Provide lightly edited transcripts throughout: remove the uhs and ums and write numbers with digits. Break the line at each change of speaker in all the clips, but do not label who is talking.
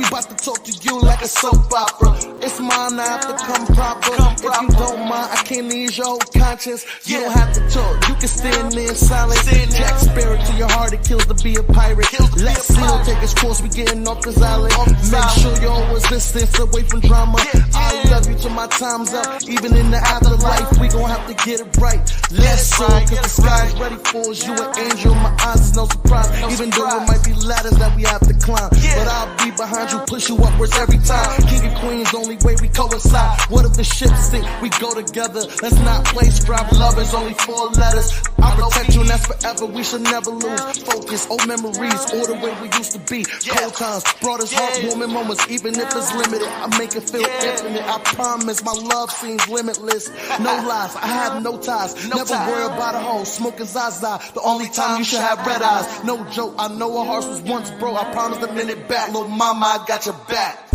we about to talk to you like a soap opera. It's mine, I have to come proper. If you don't mind, I can't ease your whole conscience. You don't have to talk, you can stand there in silence. Jack Sparrow to your heart, it kills to be a pirate. Let Seal take his course, we getting off this island. Make sure you're always distance away from drama. I love you till my time's up. Even in the afterlife, we gon' have to get it right. Let's soar, cause the sky's ready for us. You an angel, my eyes is no surprise. Even though it might be ladders that we have to climb, but I'll be behind you, push you upwards every time. King and queen's only way we coincide. What if the ship sink? We go together. Let's not play scribe lovers, only 4 letters. I'll protect you and that's forever. We should never lose focus. Old memories, all the way we used to be. Cold times brought us heartwarming moments, even if it's limited. I make it feel infinite. I promise my love seems limitless. No lies, I have no ties. Never worry about a hoe. Smoking Zaza, the only time you should have red eyes. No joke, I know our hearts was once broke. I promised a minute back, little mama, I got your back.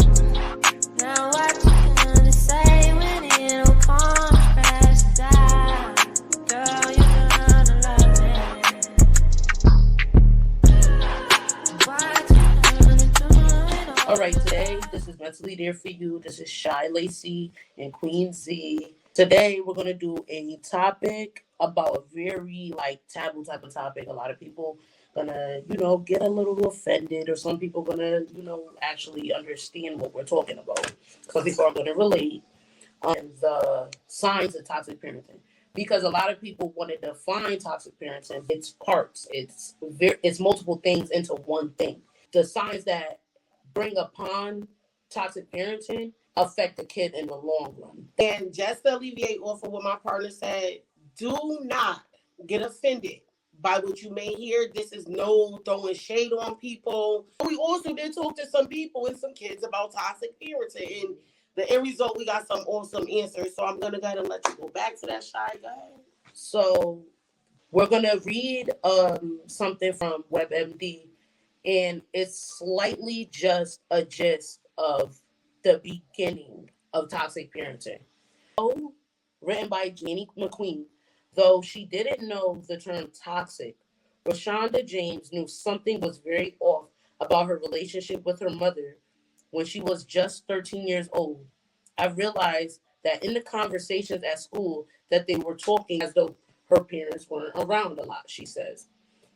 Now what you gonna say when it all comes crashing down? Girl, you're gonna love it. What you gonna do?
All right, today, this is Mentally There For You. This is Shy Lacey and Queen Z. Today, we're going to do a topic about a very, taboo type of topic. A lot of people gonna, get a little offended, or some people gonna, actually understand what we're talking about. Some people are gonna relate on the signs of toxic parenting. Because a lot of people want to define toxic parenting. It's parts. It's multiple things into one thing. The signs that bring upon toxic parenting affect the kid in the long run.
And just to alleviate off of what my partner said, do not get offended by what you may hear. This is no throwing shade on people. We also did talk to some people and some kids about toxic parenting, and the end result, we got some awesome answers. So I'm gonna go ahead and let you go back to that, Shy. Go ahead.
So we're gonna read something from WebMD, and it's slightly just a gist of the beginning of toxic parenting. So, written by Janie McQueen. Though she didn't know the term toxic, Rashonda James knew something was very off about her relationship with her mother when she was just 13 years old. I realized that in the conversations at school that they were talking as though her parents weren't around a lot, she says.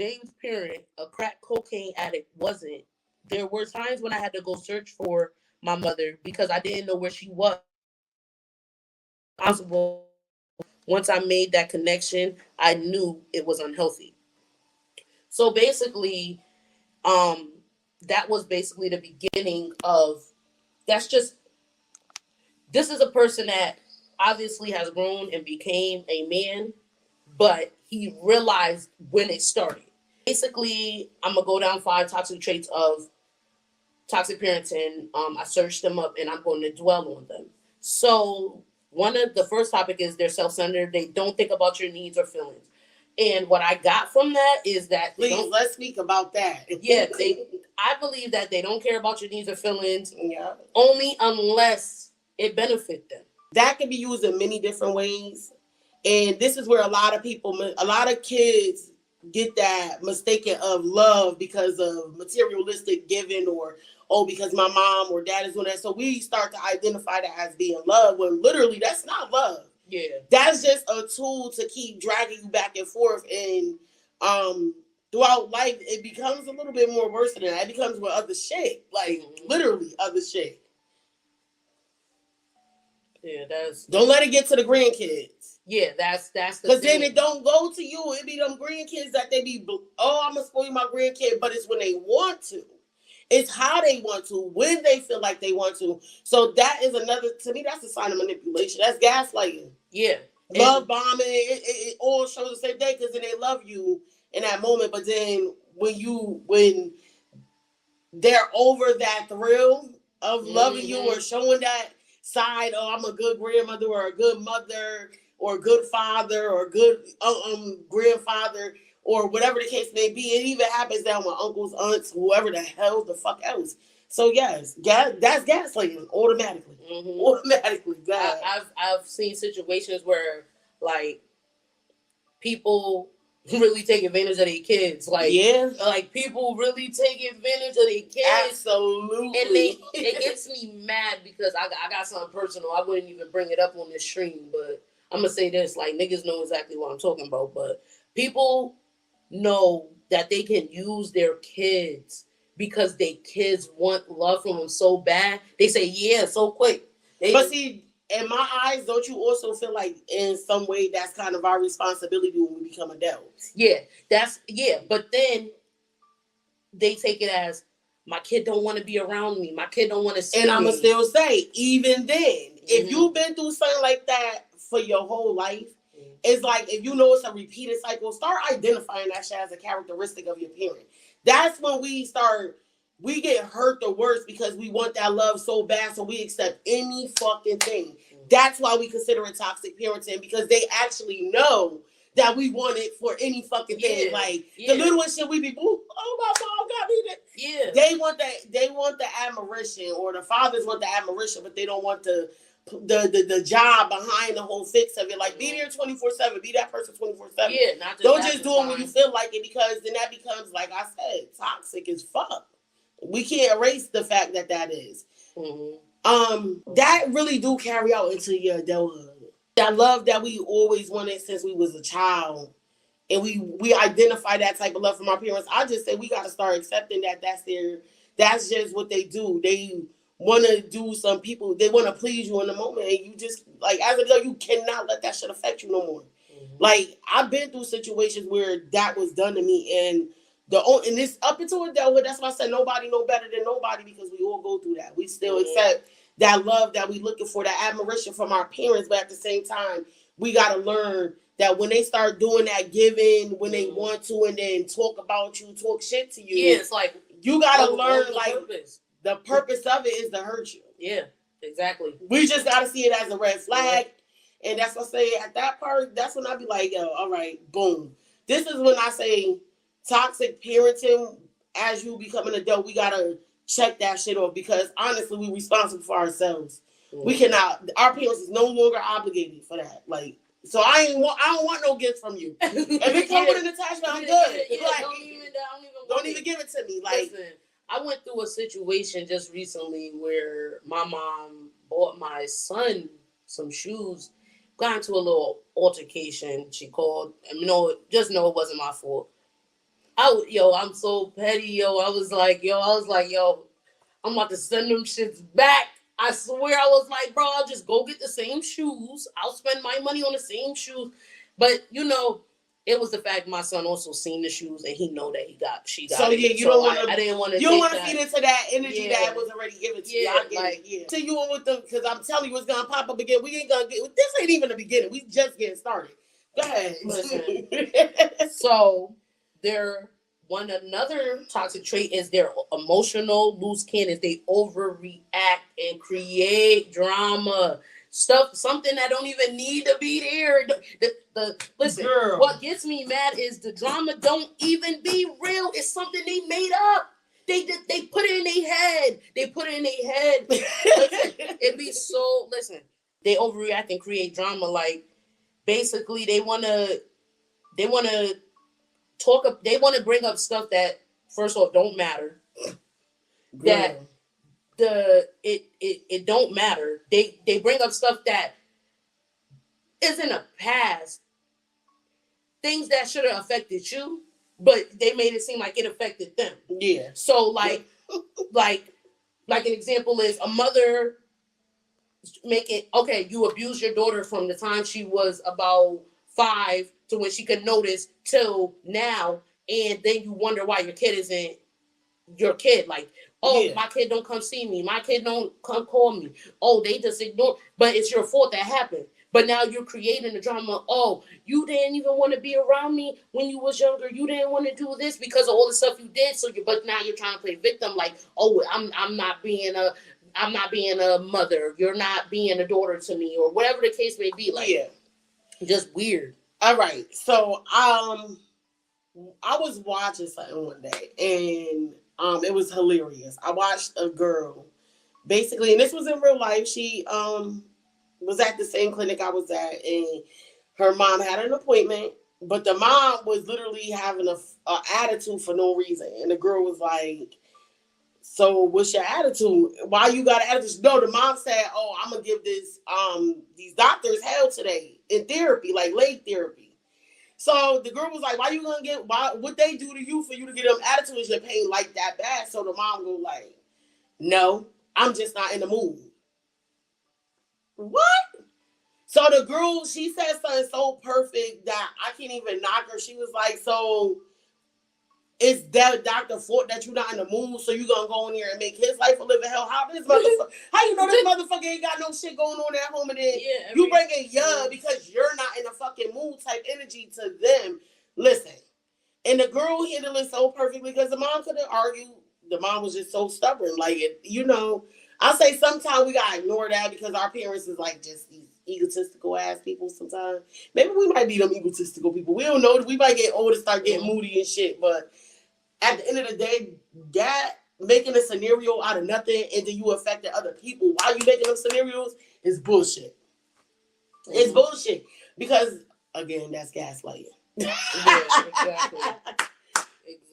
James' parent, a crack cocaine addict, wasn't. There were times when I had to go search for my mother because I didn't know where she was. Once I made that connection, I knew it was unhealthy. So basically, that was basically the beginning of, this is a person that obviously has grown and became a man, but he realized when it started. Basically, I'm going to go down 5 toxic traits of toxic parenting. I searched them up and I'm going to dwell on them. So one of the first topic is they're self-centered. They don't think about your needs or feelings. And what I got from that is that
let's speak about that.
Yeah, I believe that they don't care about your needs or feelings only unless it benefits them.
That can be used in many different ways. And this is where a lot of kids get that mistaken of love because of materialistic giving, or because my mom or dad is doing that. So we start to identify that as being love, when literally that's not love.
Yeah.
That's just a tool to keep dragging you back and forth. And throughout life, it becomes a little bit more worse than that. It becomes with other shit. Literally other shit.
Yeah,
don't let it get to the grandkids.
Yeah, that's
because then it don't go to you. It be them grandkids that they be, I'm gonna spoil my grandkid, but it's when they want to. It's how they want to, when they feel like they want to. So that is another, to me, that's a sign of manipulation. That's gaslighting.
Yeah.
Love bombing. It all shows the same day, because then they love you in that moment. But then when they're over that thrill of loving you or showing that side, I'm a good grandmother or a good mother or a good father or a good grandfather, or whatever the case may be. It even happens down with uncles, aunts, whoever the hell the fuck else. So yes, that's gaslighting automatically. Mm-hmm. Automatically,
I've seen situations where people really take advantage of their kids. Like,
yeah,
like people really take advantage of their kids.
absolutely.
And it gets me mad because I got something personal. I wouldn't even bring it up on this stream, but I'm gonna say this: like niggas know exactly what I'm talking about. But people know that they can use their kids because they kids want love from them so bad. They say yeah so quick.
But see, in my eyes, don't you also feel like in some way that's kind of our responsibility when we become adults?
Yeah, but then they take it as my kid don't want to be around me. My kid don't want to see me.
And I'ma still say, even then, if you've been through something like that for your whole life, it's like if you know it's a repeated cycle, start identifying that shit as a characteristic of your parent. That's when we get hurt the worst because we want that love so bad, so we accept any fucking thing. That's why we consider it toxic parenting, because they actually know that we want it for any fucking thing.
Yeah,
like the littlest shit we be, oh my mom got me that.
Yeah.
They want the admiration, or the fathers want the admiration, but they don't want the job behind the whole fix of it. Like be there 24/7, be that person 24/7.
Yeah, not just
don't just do it when you feel like it, because then that becomes, like I said, toxic as fuck. We can't erase the fact that is. That really do carry out into your adulthood. That love that we always wanted since we was a child, and we identify that type of love from our parents. I just say we got to start accepting that that's just what they do. They want to do some people, they want to please you in the moment, and you just, like, as a adult, you cannot let that shit affect you no more. Like, I've been through situations where that was done to me, and this up until adulthood, that's why I said nobody know better than nobody, because we all go through that. We still accept that love that we looking for, that admiration from our parents, but at the same time, we got to learn that when they start doing that giving, when they want to, and then talk about you, talk shit to you,
it's like
you got to learn, like, the purpose of it is to hurt you.
Yeah, exactly.
We just got to see it as a red flag, and that's what I say at that part. That's when I be like, yo, all right, boom. This is when I say toxic parenting. As you become an adult, we gotta check that shit off, because honestly, we're responsible for ourselves. We cannot. Our parents is no longer obligated for that. Like, so I don't want no gifts from you. If it comes with an attachment, I'm good. Like, don't even give it to me. Like,
listen, I went through a situation just recently where my mom bought my son some shoes. Got into a little altercation. She called. Just know it wasn't my fault. I'm so petty, I was like, I'm about to send them shits back. I swear, I was like, bro, I'll just go get the same shoes. I'll spend my money on the same shoes. But, it was the fact my son also seen the shoes, and he know that she got
so,
it.
Yeah, you don't want to.
I didn't want to.
You don't want to feed into that energy that was already given to you. I get it. Yeah. So you on with them, because I'm telling you, it's gonna pop up again. We ain't gonna get. This ain't even the beginning. We just getting started. Go ahead.
Listen. So another toxic trait is their emotional loose cannons. They overreact and create drama. Something that don't even need to be there. Listen, girl. What gets me mad is the drama don't even be real. It's something they made up. They put it in their head. Listen, they overreact and create drama. Like, basically, they wanna bring up stuff that, first off, don't matter. Girl. That it don't matter. They bring up stuff that is in the past. Things that should have affected you, but they made it seem like it affected them.
Yeah.
So like an example is a mother you abuse your daughter from the time she was about 5 to when she could notice till now, and then you wonder why your kid isn't your kid. Like, my kid don't come see me. My kid don't come call me. Oh, they just ignore. But it's your fault that happened. But now you're creating the drama. Oh, you didn't even want to be around me when you was younger. You didn't want to do this because of all the stuff you did. But now you're trying to play victim. Like, oh, I'm not being a mother. You're not being a daughter to me, or whatever the case may be. Like, just weird.
All right. So, I was watching something one day, and it was hilarious. I watched a girl, basically, and this was in real life. She was at the same clinic I was at, and her mom had an appointment, But the mom was literally having a attitude for no reason. And the girl was like, so what's your attitude? Why you got an attitude? No, the mom said, oh, I'm going to give these doctors hell today in therapy, like late therapy. So the girl was like, why you going to what they do to you for you to get them attitude is your pain like that bad? So the mom go like, no, I'm just not in the mood. What? So the girl, she said something so perfect that I can't even knock her. She was like, so it's that doctor's fault that you're not in the mood, so you're going to go in there and make his life a living hell? How you know this motherfucker ain't got no shit going on at home and then you bring it because you're not in a fucking mood type energy to them? Listen, and the girl handled it so perfectly because the mom couldn't argue. The mom was just so stubborn. Like, I say sometimes we got to ignore that because our parents is like just these egotistical ass people sometimes. Maybe we might be them egotistical people. We don't know. We might get old and start getting moody and shit. But at the end of the day, that making a scenario out of nothing and then you affecting other people while you making them scenarios is bullshit. Mm-hmm. It's bullshit. Because, again, that's gaslighting.
Yeah, exactly.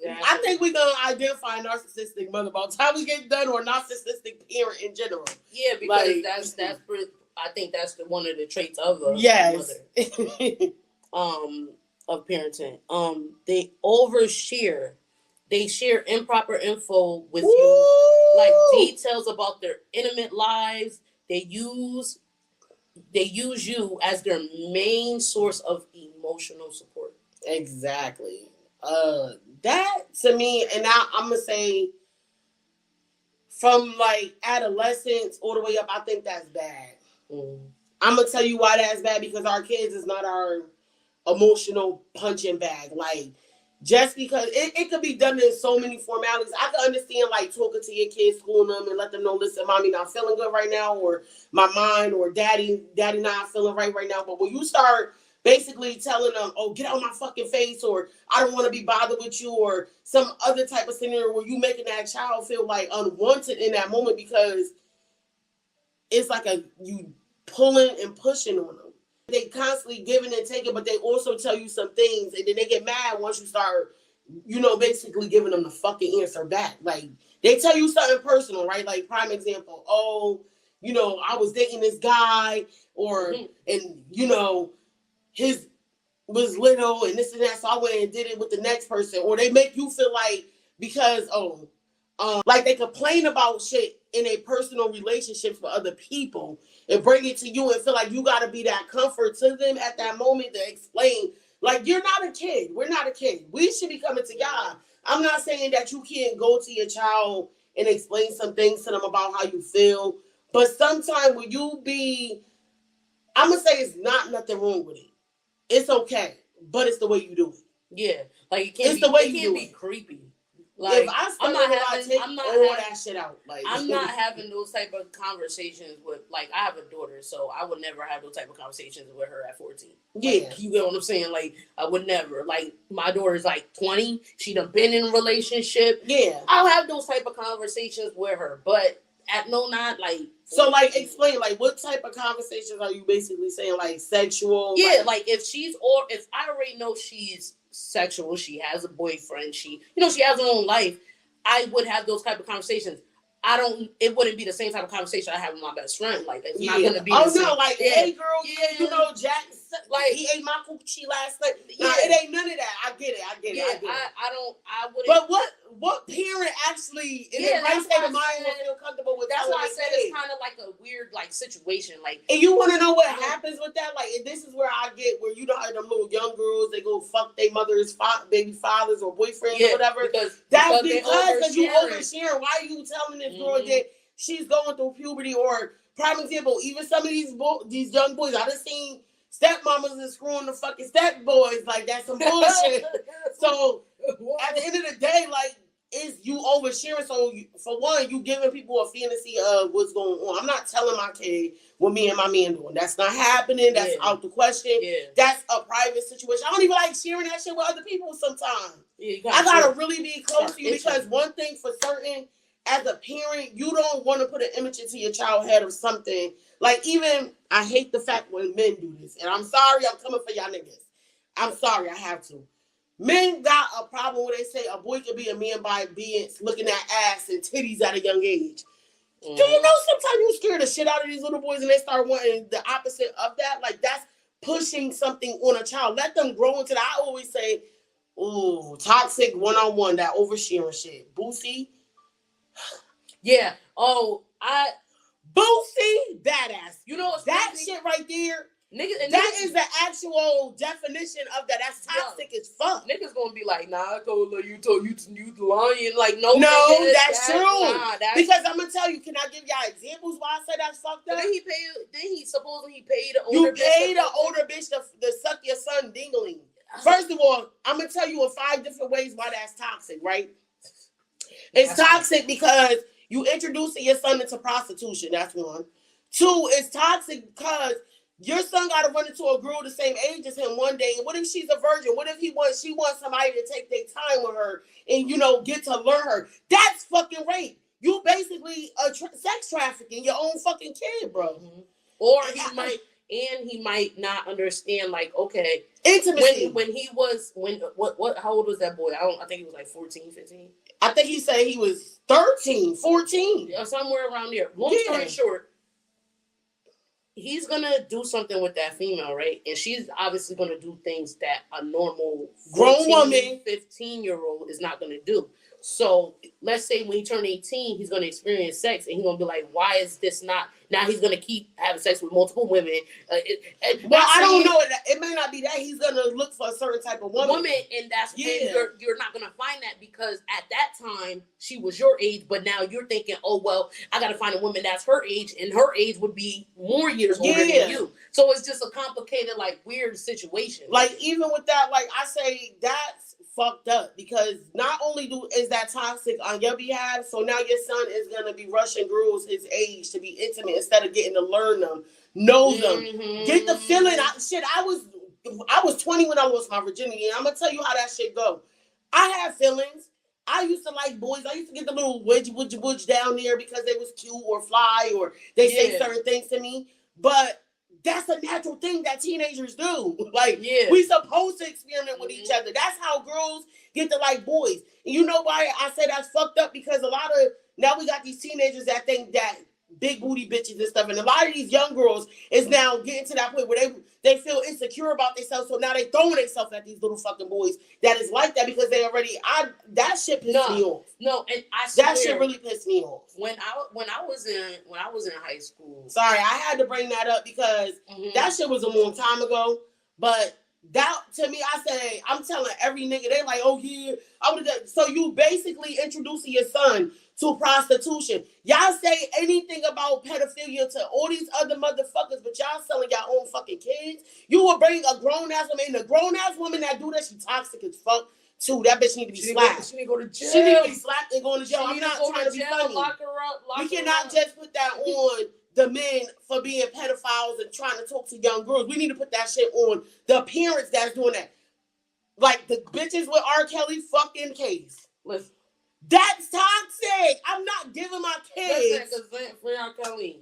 I think we're going to identify narcissistic mother by the time we get done or narcissistic parent in general.
Yeah, because that's I think that's one of the traits of a mother. Of parenting. They overshare. They share improper info with you, like details about their intimate lives. They use you as their main source of emotional support.
Exactly. That to me, and now I'm gonna say, from like adolescence all the way up, I think that's bad. I'm gonna tell you why that's bad, because our kids is not our emotional punching bag. Like, just because it could be done in so many formalities. I can understand like talking to your kids, schooling them, and let them know, listen, mommy not feeling good right now, or my mind, or daddy not feeling right now. But when you start basically telling them, oh, get out of my fucking face, or I don't want to be bothered with you, or some other type of scenario where you making that child feel like unwanted in that moment, because it's like you pulling and pushing on them. They constantly giving and taking, but they also tell you some things, and then they get mad once you start, basically giving them the fucking answer back. Like, they tell you something personal, right? Like, prime example, oh, I was dating this guy, or, and, his was little and this and that, so I went and did it with the next person. Or they make you feel like, because, like they complain about shit in a personal relationships with other people and bring it to you and feel like you got to be that comfort to them at that moment to explain, like, you're not a kid. We're not a kid. We should be coming to God. I'm not saying that you can't go to your child and explain some things to them about how you feel, but sometimes when you be, I'm going to say it's not nothing wrong with it. It's okay, but it's the way you do it.
Yeah, like it can't be creepy.
Like, if I'm not having all that shit out. Like,
I'm not having those type of conversations with, like, I have a daughter, so I would never have those type of conversations with her at 14.
Yeah.
Like, you get what I'm saying? Like, I would never. Like, my daughter's like 20. She done been in a relationship.
Yeah.
I'll have those type of conversations with her, but not like.
So, like, explain, like, what type of conversations are you basically saying? Like, sexual?
Yeah, like if I already know she's sexual, she has a boyfriend, she has her own life, I would have those type of conversations. It wouldn't be the same type of conversation I have with my best friend. Like, it's not going to be the same.
No, like, hey, girl, Jack, like, he ate my coochie last night. Yeah. It ain't none of that. I get it. I wouldn't. But what parent actually, in their right state of mind, will feel comfortable with that?
That's why I said it's kind of like a weird, like, situation. Like,
and you want to know what happens with that? Like, this is where I get, where them little young girls, they go fuck their mother's baby fathers or boyfriends or whatever. That's because you oversharing. Why are you telling this girl that she's going through puberty? Or, prime example, even some of these young boys, I done seen stepmamas is screwing the fucking stepboys. Like, that's some bullshit. So, at the end of the day, like, is you oversharing. So, for one, you giving people a fantasy of what's going on. I'm not telling my kid what me and my man doing. That's not happening. That's out the question. Yeah. That's a private situation. I don't even like sharing that shit with other people sometimes. Yeah, I gotta really be close to you, because one thing for certain, as a parent, you don't want to put an image into your child's head of something. Like, even, I hate the fact when men do this. And I'm sorry, I'm coming for y'all niggas. I'm sorry, I have to. Men got a problem where they say a boy can be a man by being looking at ass and titties at a young age. Do you know sometimes you scare the shit out of these little boys and they start wanting the opposite of that? Like, that's pushing something on a child. Let them grow into that. I always say, ooh, toxic one-on-one, that oversharing shit. Boosie.
Yeah.
Boosie, badass.
You know what's
that
crazy?
shit right there?
Niggas,
that is the actual definition of that. That's toxic as fuck.
Niggas gonna be like, nah, I told her you lying. Like, no,
niggas, that's true.
Nah,
because I'm gonna tell you, can I give y'all examples why I say that's fucked up?
Then he supposedly paid an older bitch.
You paid an older bitch to suck your son dingling. First of all, I'm gonna tell you in 5 different ways why that's toxic, right? It's toxic because you introducing your son into prostitution. That's one. 2, it's toxic because your son got to run into a girl the same age as him one day. And what if she's a virgin? What if she wants somebody to take their time with her and, get to learn her? That's fucking rape. You basically sex trafficking your own fucking kid, bro.
Mm-hmm. Or he might not understand, like, okay,
intimacy.
How old was that boy? I think he was like 14, 15.
I think he said he was 13, 14.
Or somewhere around there. Long story short, he's going to do something with that female, right? And she's obviously going to do things that a normal
grown woman,
15-year-old is not going to do. So let's say when he turned 18, he's going to experience sex and he's going to be like, why is this not? Now he's going to keep having sex with multiple women.
I don't know. It may not be that. He's going to look for a certain type of woman.
And that's when you're not going to find that because at that time, she was your age. But now you're thinking, oh, well, I got to find a woman that's her age. And her age would be more years older than you. So it's just a complicated, like, weird situation.
Like, even with that, like, I say that's fucked up because not only is that toxic on your behalf, so now your son is gonna be rushing girls his age to be intimate instead of getting to learn them, know them, get the feeling. I was 20 when I lost my virginity, and I'm gonna tell you how that shit go. I have feelings. I used to like boys. I used to get the little wedge down there because they was cute or fly or they say certain things to me, but that's a natural thing that teenagers do. Like, we supposed to experiment with each other. That's how girls get to like boys. And you know why I say that's fucked up? Because now we got these teenagers that think that big booty bitches and stuff. And a lot of these young girls is now getting to that point where they feel insecure about themselves. So now they throwing themselves at these little fucking boys that is like that because they already, that shit pissed me off.
No, and I swear,
that shit really pissed me off.
When I was in high school.
Sorry, I had to bring that up because that shit was a long time ago. But that, to me, I'm telling every nigga, they like, oh yeah, I would have done. So you basically introducing your son to prostitution. Y'all say anything about pedophilia to all these other motherfuckers, but y'all selling your own fucking kids. You will bring a grown-ass woman, and a grown-ass woman that do that, she toxic as fuck, too. That bitch need to be slapped.
She need to go to jail.
She need to be slapped and go to jail. I'm not trying to be funny.
Lock her up.
We cannot just put that on the men for being pedophiles and trying to talk to young girls. We need to put that shit on the parents that's doing that. Like the bitches with R. Kelly fucking case.
Listen.
That's toxic. I'm not giving my kids.
For R. Kelly.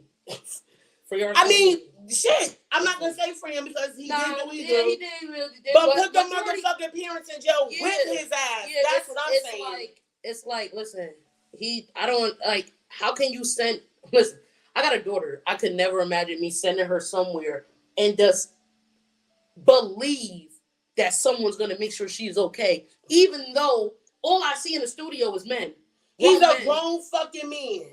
Shit. I'm not gonna say for him because he didn't do either.
Yeah, he did really did.
But put the motherfucking parents in jail with his ass.
Yeah,
that's what I'm saying.
It's like, listen, how can you listen, I got a daughter. I could never imagine me sending her somewhere and just believe that someone's gonna make sure she's okay, even though all I see in the studio is men.
He's a grown fucking man.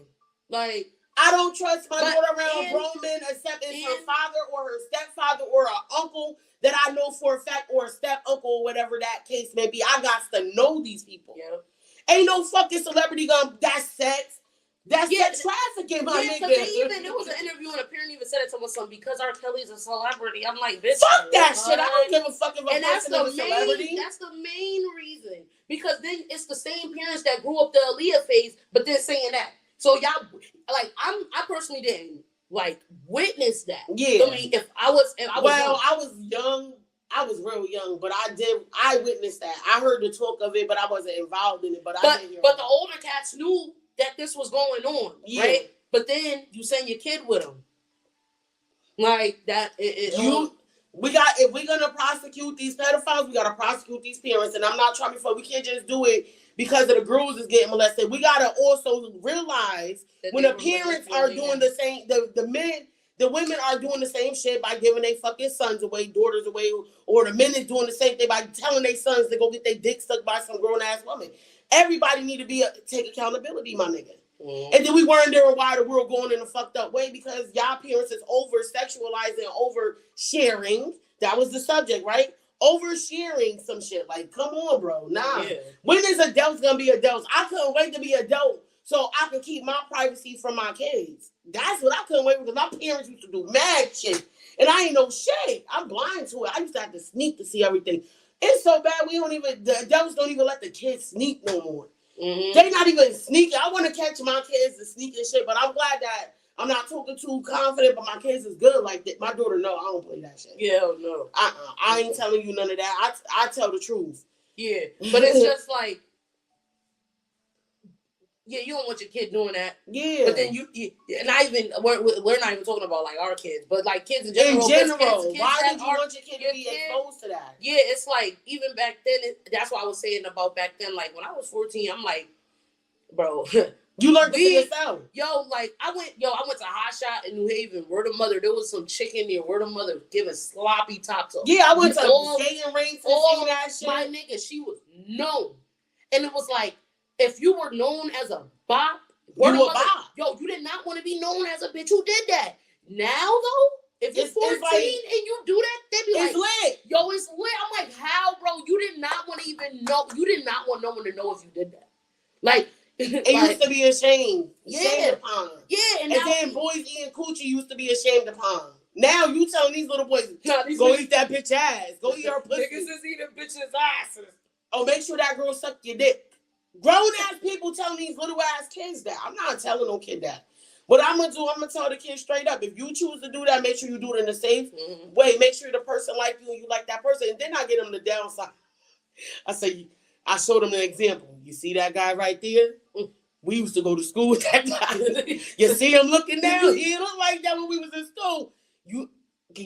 Like,
I don't trust my daughter around grown men except it's her father or her stepfather or an uncle that I know for a fact or a step uncle or whatever that case may be. I got to know these people.
Yeah.
Ain't no fucking celebrity that's sex. That's sex trafficking, my nigga.
There was an interview and a parent even said it to us, because R. Kelly's a celebrity. I'm like, bitch.
Fuck that shit. I don't give a fuck if a person is a celebrity.
That's the main reason. Because then it's the same parents that grew up the Aaliyah phase, but they're saying that. So y'all, like, I personally didn't witness that.
Yeah.
I mean, I was
young. I was real young, but I witnessed that. I heard the talk of it, but I wasn't involved in it. But
the older cats knew that this was going on, right? But then you send your kid with them, like that.
if we're gonna prosecute these pedophiles, we gotta prosecute these parents. And I'm not trying to be funny. We can't just do it because of the girls is getting molested. We gotta also realize that when the parents are doing the same, the women are doing the same shit by giving their fucking sons away, daughters away, or the men is doing the same thing by telling their sons to go get their dick sucked by some grown ass woman. Everybody need to take accountability, my nigga. And then we wondering why the world going in a fucked up way because y'all parents is over sexualizing, over sharing. That was the subject, right? Over sharing some shit. Like, come on, bro. Nah. Yeah. When is adults gonna be adults? I couldn't wait to be adult so I could keep my privacy from my kids. That's what I couldn't wait because my parents used to do mad shit. And I ain't know shit. I'm blind to it. I used to have to sneak to see everything. It's so bad the adults don't even let the kids sneak no more. Mm-hmm. They not even sneaking. I want to catch my kids to sneak and shit, but I'm glad that I'm not talking too confident, but my kids is good like that. My daughter, no, I don't play that shit.
Yeah, no.
I ain't telling you none of that. I tell the truth.
Yeah, but it's just like, yeah, you don't want your kid doing that.
Yeah.
But then we're not even talking about like our kids, but like kids in general.
Kids why did you want your kid to be exposed to that?
Yeah, it's like even back then. That's what I was saying about back then. Like when I was 14, I'm like, bro,
you learned to yourself.
Yo, like I went to Hot Shot in New Haven. Word of Mother, there was some chicken there. Word of Mother giving sloppy tops up.
Yeah, I went to skating rinks and seeing that shit.
My nigga, she was known, and it was like. If you were known as a bop, you did not want to be known as a bitch who did that. Now, though, if you're 14 and you do that, they be
it's lit.
Yo, it's lit. I'm like, how, bro? You did not want to even know. You did not want no one to know if you did that. Like,
it used to be ashamed.
Yeah.
Shamed upon.
Yeah.
And then boys eating coochie used to be ashamed upon. Now you telling these little boys, go eat that bitch ass. Go eat her pussy.
Niggas is eating bitches' asses.
Oh, make sure that girl suck your dick. Grown ass people telling these little ass kids that. I'm not telling no kid that. What I'm gonna tell the kid straight up. If you choose to do that, make sure you do it in a safe way. Make sure the person like you and you like that person. And then I get them the downside. I showed them an example. You see that guy right there? We used to go to school with that guy. You see him looking down? He looked like that when we was in school. Can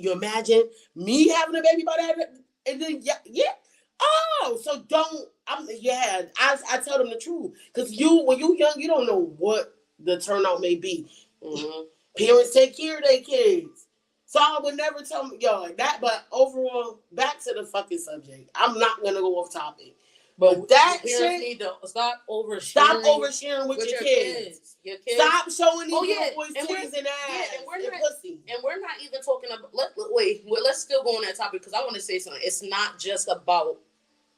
you imagine me having a baby by that? And then yeah. Oh, so don't. I tell them the truth because when you young, you don't know what the turnout may be. Mm-hmm. Parents take care of their kids, so I would never tell them like that. But overall, back to the fucking subject. I'm not gonna go off topic, but that shit
need to stop oversharing.
Stop oversharing with your kids. Your kids. Stop showing these little boys titties and ass and pussy.
And we're not even talking about. Let's still go on that topic because I want to say something. It's not just about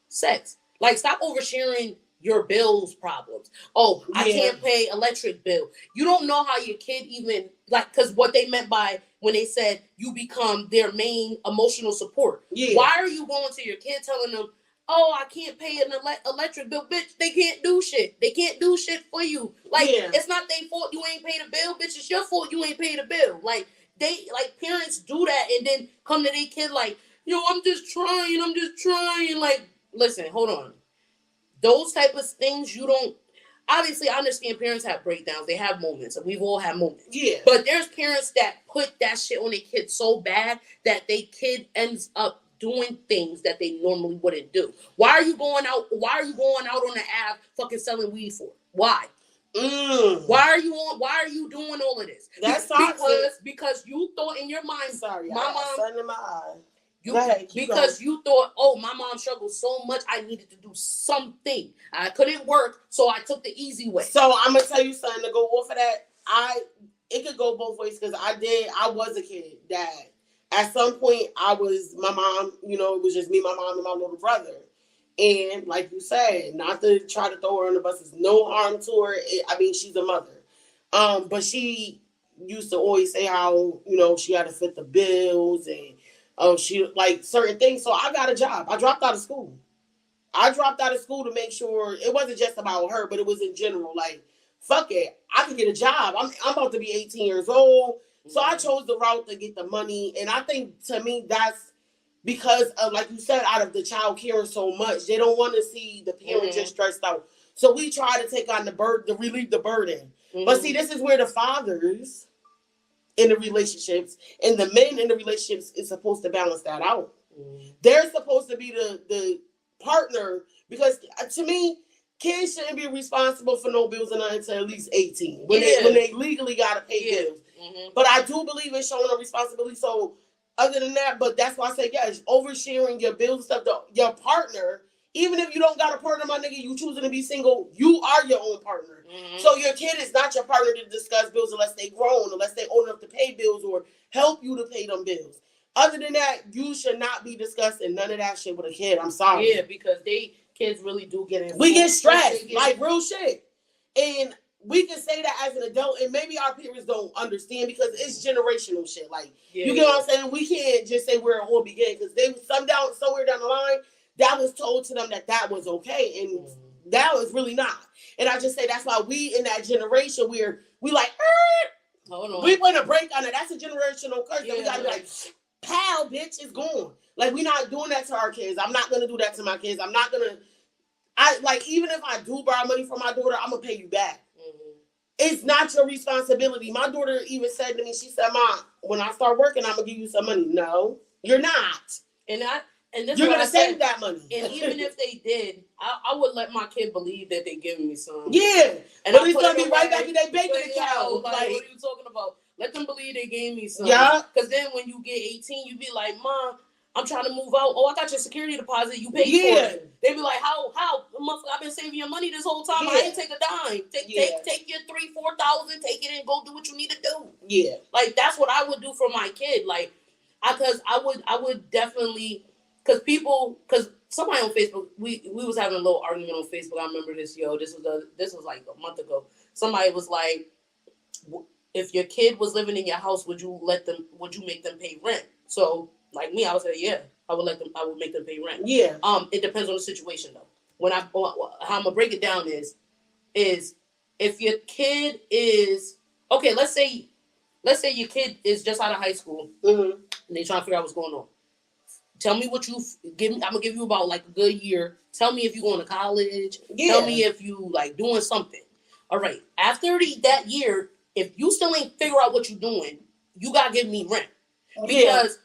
sex. Like, stop oversharing your bills problems. Oh, I can't pay electric bill. You don't know how your kid even, like, because what they meant by when they said you become their main emotional support. Yeah. Why are you going to your kid telling them, oh, I can't pay an electric bill? Bitch, they can't do shit. They can't do shit for you. Like, it's not their fault you ain't paid a bill. Bitch, it's your fault you ain't paid a bill. Like, parents do that and then come to their kid like, yo, I'm just trying. Like, listen, hold on. Those type of things you don't. Obviously, I understand parents have breakdowns. They have moments, and we've all had moments. Yeah. But there's parents that put that shit on their kid so bad that their kid ends up doing things that they normally wouldn't do. Why are you going out on the Ave fucking selling weed for? Why? Why are you doing all of this?
That's
because you thought in your mind.
Sorry,
my mom.
Sun in my eye.
You thought, oh, my mom struggled so much, I needed to do something. I couldn't work, so I took the easy way.
So I'm gonna tell you something to go off of that. It could go both ways because I was a kid that at some point my mom, it was just me, my mom, and my little brother. And like you said, not to try to throw her on the bus, there's no harm to her. She's a mother. But she used to always say how, she had to fit the bills and she like certain things. So I got a job. I dropped out of school. To make sure it wasn't just about her, but it was in general. Like, fuck it. I could get a job. I'm about to be 18 years old. So I chose the route to get the money. And I think to me, that's because of, like you said, out of the child caring so much, they don't want to see the parent just stressed out. So we try to take on the burden, to relieve the burden. But see, this is where the fathers in the relationships, and the men in the relationships is supposed to balance that out. They're supposed to be the partner, because to me, kids shouldn't be responsible for no bills and nothing until at least 18 when they legally gotta pay bills. But I do believe in showing a responsibility. So other than that, but that's why I say yes, oversharing your bills and stuff. Your partner, even if you don't got a partner, my nigga, you choosing to be single, you are your own partner. So your kid is not your partner to discuss bills unless they grown, unless they old enough to pay bills or help you to pay them bills. Other than that, you should not be discussing none of that shit with a kid. I'm sorry.
Yeah, because kids really do get involved.
We get stressed, like real shit. And we can say that as an adult, and maybe our parents don't understand because it's generational shit. Like, you get what I'm saying? We can't just say where it all began, because they somewhere down the line, that was told to them that was okay, and that was really not. And I just say that's why we in that generation where we like, hold on, we put a break on it. That's a generational curse that we gotta be like, pal, bitch, it's gone. Like, we're not doing that to our kids. I'm not gonna do that to my kids. I'm not gonna. Even if I do borrow money from my daughter, I'm gonna pay you back. It's not your responsibility. My daughter even said to me, she said, "Mom, when I start working, I'm gonna give you some money." No, you're not.
And this
you're gonna save that money.
And even if they did, I would let my kid believe that they giving me some.
Yeah,
and
but it's gonna be right back in their bank account.
Like, what are you talking about? Let them believe they gave me some.
Yeah.
Because then when you get 18, you be like, "Mom, I'm trying to move out. Oh, I got your security deposit. You paid for it." They be like, "How? I've been saving your money this whole time. I ain't take a dime. Take your $3,000-4,000. Take it and go do what you need to do."
Yeah.
Like, that's what I would do for my kid. Like, because I would definitely, because somebody on Facebook, we was having a little argument on Facebook. I remember this, this was like a month ago. Somebody was like, if your kid was living in your house, would you make them pay rent? So, like me, I would say, yeah, I would make them pay rent. Yeah. It depends on the situation though. How I'm gonna break it down is if your kid is, okay, let's say your kid is just out of high school, and they trying to figure out what's going on. Tell me what you give me. I'm gonna give you about like a good year. Tell me if you're going to college. Yeah. Tell me if you like doing something. All right. After that year, if you still ain't figure out what you're doing, you gotta give me rent, because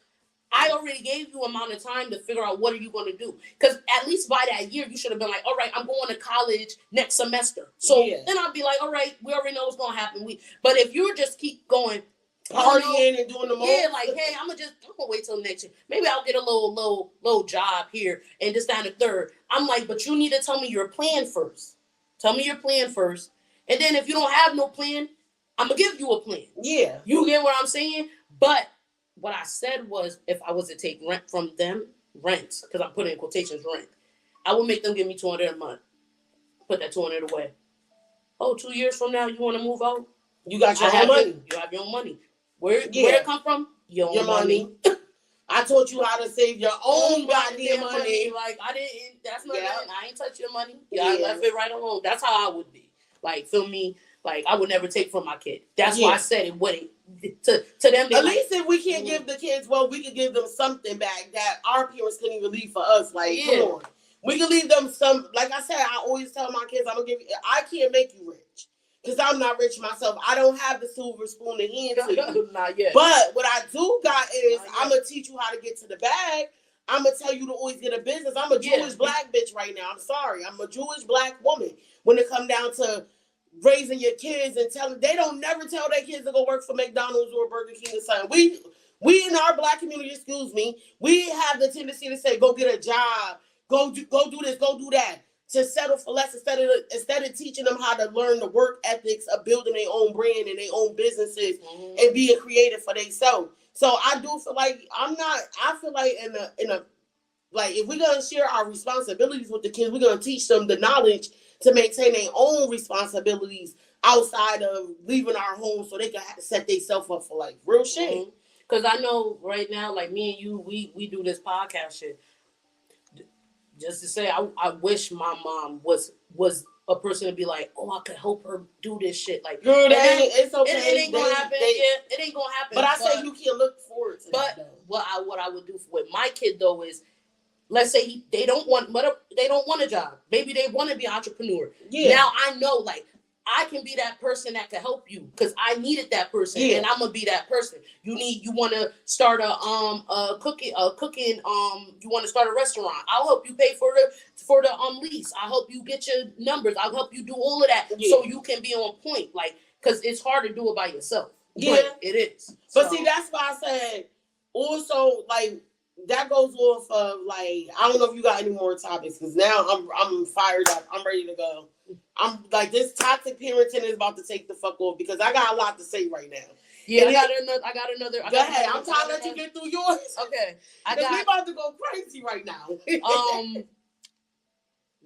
I already gave you amount of time to figure out what are you going to do. Because at least by that year, you should have been like, all right, I'm going to college next semester. So then I'll be like, all right, we already know what's going to happen. But if you just keep going,
partying and doing the most.
Yeah, like, hey, I'm gonna wait till next year. Maybe I'll get a little job here and this, that, and the third. I'm like, but you need to tell me your plan first. Tell me your plan first. And then if you don't have no plan, I'm gonna give you a plan. Yeah. You get what I'm saying? But what I said was, if I was to take rent from them, because I'm putting in quotations, rent, I would make them give me $200 a month. Put that $200 away. Oh, 2 years from now, you want to move out? You got your own money. You have your own money. Where it come from? Your own money.
I taught you how to save your own goddamn money.
Like, that's not it. I ain't touch your money. I left it right alone. That's how I would be. Like, feel me? Like, I would never take from my kid. That's why I said it wouldn't. To them, at least
if we can't give the kids, we can give them something back that our parents couldn't even leave for us. Like, come on. We can leave them some, like I said, I always tell my kids, I can't make you rich. Because I'm not rich myself. I don't have the silver spoon to hand to you. Not yet. But what I do got is, I'm going to teach you how to get to the bag. I'm going to tell you to always get a business. I'm a Jewish black bitch right now. I'm sorry. I'm a Jewish black woman. When it comes down to raising your kids and they don't never tell their kids to go work for McDonald's or Burger King or something. We in our black community, we have the tendency to say, go get a job, go do this, go do that, to settle for less instead of teaching them how to learn the work ethics of building their own brand and their own businesses and being creative for themselves. So I do feel like I feel like in a like, if we're gonna share our responsibilities with the kids, we're gonna teach them the knowledge to maintain their own responsibilities outside of leaving our home, so they can set themselves up for like real shit.
Because I know right now, like me and you, we do this podcast shit. Just to say, I wish my mom was a person to be like, oh, I could help her do this shit. Like,
girl, it's okay.
It ain't gonna happen. It ain't gonna happen.
But I say you can look forward to
that. But what I would do with my kid though is, let's say they don't want a job. Maybe they want to be an entrepreneur. Yeah. Now I know, like, I can be that person that can help you because I needed that person, and I'm gonna be that person. You want to start a cooking you want to start a restaurant. I'll help you pay for the lease. I'll help you get your numbers. I'll help you do all of that so you can be on point. Like, because it's hard to do it by yourself. Yeah, but it is.
But see, that's why I said also, like, that goes off of, like, I don't know if you got any more topics because now I'm fired up. I'm ready to go. I'm like, this toxic parenting is about to take the fuck off because I got a lot to say right now.
Yeah, I got another.
Go ahead. I'm trying to let you get through yours.
Okay,
we about to go crazy right now.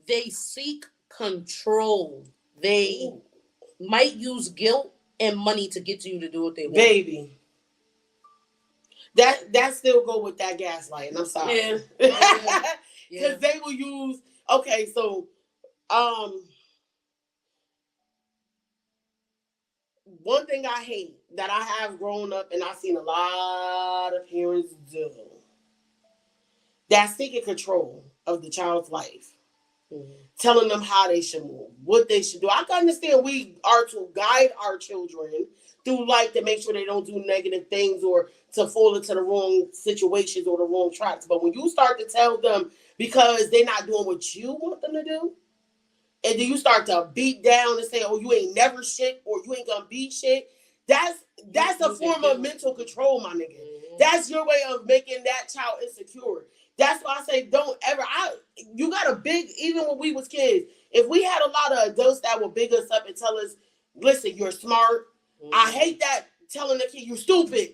They seek control. They might use guilt and money to get you to do what they want.
Baby. That still go with that gaslighting. I'm sorry.
Yeah.
Because they will use, okay, so one thing I hate that I have grown up and I've seen a lot of parents do, that's seeking control of the child's life. Mm-hmm. Telling them how they should move, what they should do. I can understand we are to guide our children through life to make sure they don't do negative things or to fall into the wrong situations or the wrong traps. But when you start to tell them because they're not doing what you want them to do, and then you start to beat down and say, oh, you ain't never shit or you ain't gonna be shit, that's a form of mental control, my nigga. Mm-hmm. That's your way of making that child insecure. That's why I say don't ever. You got a big, even when we was kids, if we had a lot of adults that would big us up and tell us, listen, you're smart. Mm-hmm. I hate that telling a kid, you stupid.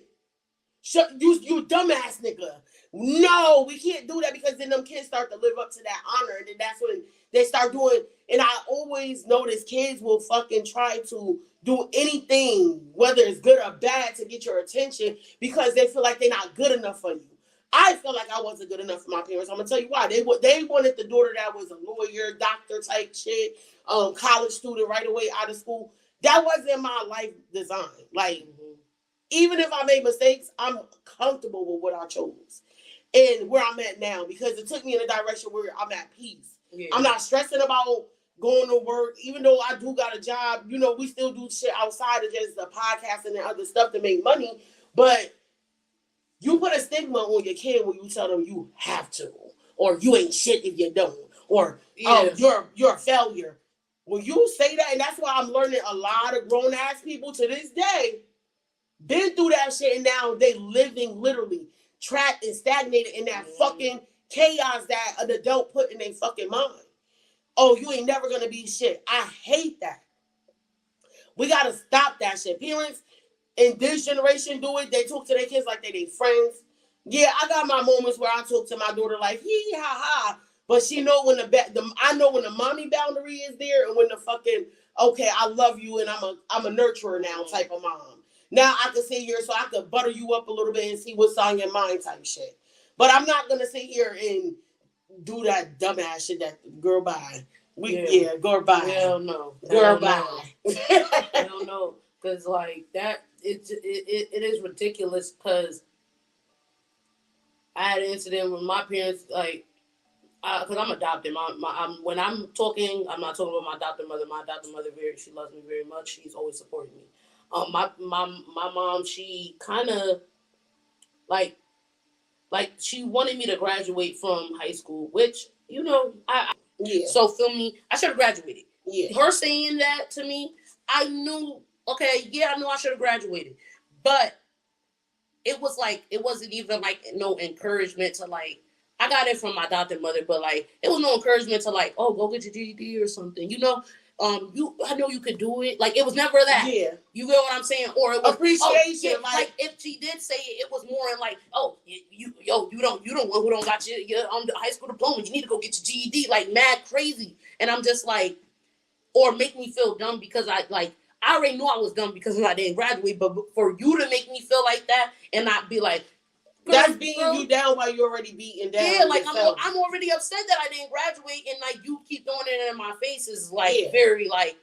You dumbass nigga. No, we can't do that because then them kids start to live up to that honor. And then that's when they start doing, and I always notice kids will fucking try to do anything, whether it's good or bad, to get your attention because they feel like they're not good enough for you. I feel like I wasn't good enough for my parents. I'm gonna tell you why. They wanted the daughter that was a lawyer, doctor type shit, college student right away out of school. That wasn't my life design. Like, even if I made mistakes, I'm comfortable with what I chose and where I'm at now because it took me in a direction where I'm at peace. Yeah. I'm not stressing about going to work, even though I do got a job. You know, we still do shit outside of just the podcasting and other stuff to make money, but you put a stigma on your kid when you tell them you have to, or you ain't shit if you don't, or you're a failure. When you say that, and that's why I'm learning a lot of grown ass people to this day, been through that shit, and now they living literally trapped and stagnated in that fucking chaos that an adult put in their fucking mind. Oh, you ain't never gonna be shit. I hate that. We gotta stop that shit. Parents in this generation do it. They talk to their kids like they their friends. Yeah, I got my moments where I talk to my daughter like hee ha ha, but she know when I know when the mommy boundary is there and when the fucking okay, I love you and I'm a nurturer now type of mom. Now I can sit here so I could butter you up a little bit and see what's on your mind type shit. But I'm not gonna sit here and do that dumbass shit that girl bye. Girl bye.
Hell no.
Girl bye.
Hell no. Cause like that it is ridiculous because I had an incident with my parents, like, because I'm adopted. When I'm talking, I'm not talking about my adopted mother. My adopted mother, she loves me very much. She's always supported me. My mom, she kind of like she wanted me to graduate from high school, which So feel me, I should have graduated. Yeah. Her saying that to me, I knew. Okay, I knew I should have graduated, but it wasn't even like no encouragement to like. I got it from my adopted mother, but like it was no encouragement to like, oh, go get your GED or something. I know you could do it. Like it was never that. Yeah, you get what I'm saying? Or it was appreciation. Like if she did say it, it was more in like, oh, you don't got your high school diploma. You need to go get your GED. Like mad crazy, and I'm just like, or make me feel dumb because I already knew I was dumb because I didn't graduate, but for you to make me feel like that and not be like,
that's beating you down while you're already beaten down.
Yeah, like I'm already upset that I didn't graduate, and like you keep throwing it in my face is like very like,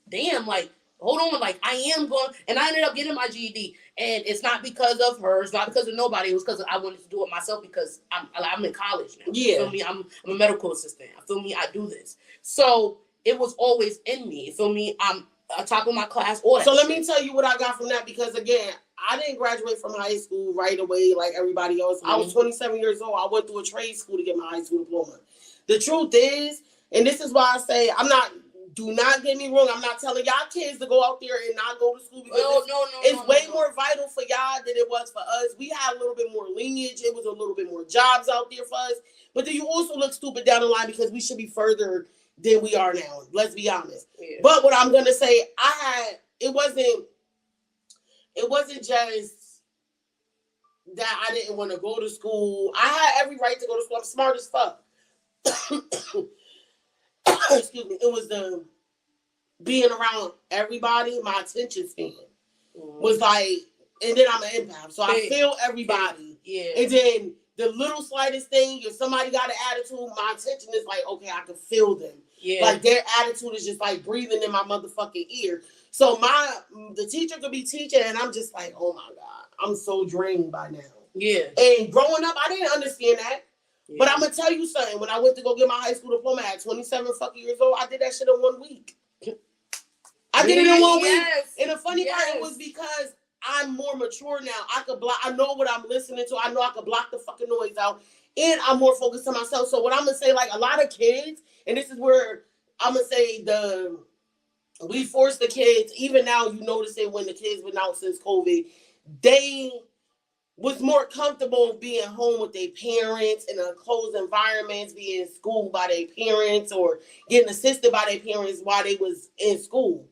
damn, like hold on, like I am going, and I ended up getting my GED, and it's not because of her, it's not because of nobody, it was because I wanted to do it myself because I'm in college now. Yeah, you feel me? I'm a medical assistant. I feel me? I do this, so it was always in me. You feel me? I'm on top of my class. All that.
So let me tell you what I got from that, because again, I didn't graduate from high school right away like everybody else. I was 27 years old. I went through a trade school to get my high school diploma. The truth is, and this is why I say do not get me wrong, I'm not telling y'all kids to go out there and not go to school, because it's way more vital for y'all than it was for us. We had a little bit more lineage. It was a little bit more jobs out there for us. But then you also look stupid down the line because we should be further than we are now. Let's be honest. Yeah. But what I'm going to say, it wasn't just that I didn't want to go to school. I had every right to go to school. I'm smart as fuck. Excuse me. It was the being around everybody. My attention span was like, and then I'm an empath, so I feel everybody. Yeah. And then the little slightest thing, if somebody got an attitude, my attention is like, okay, I can feel them. Yeah. Like their attitude is just like breathing in my motherfucking ear. So the teacher could be teaching, and I'm just like, oh my God, I'm so drained by now. Yeah. And growing up, I didn't understand that. Yeah. But I'm gonna tell you something. When I went to go get my high school diploma at 27 fucking years old, I did that shit in 1 week. I did it in 1 week. And the funny part, it was because I'm more mature now. I know what I'm listening to. I know I can block the fucking noise out. And I'm more focused on myself. So what I'm gonna say, like a lot of kids, and this is where I'm gonna say we force the kids, even now you notice it when the kids been out since COVID, they was more comfortable being home with their parents in a closed environments, being schooled by their parents or getting assisted by their parents while they was in school.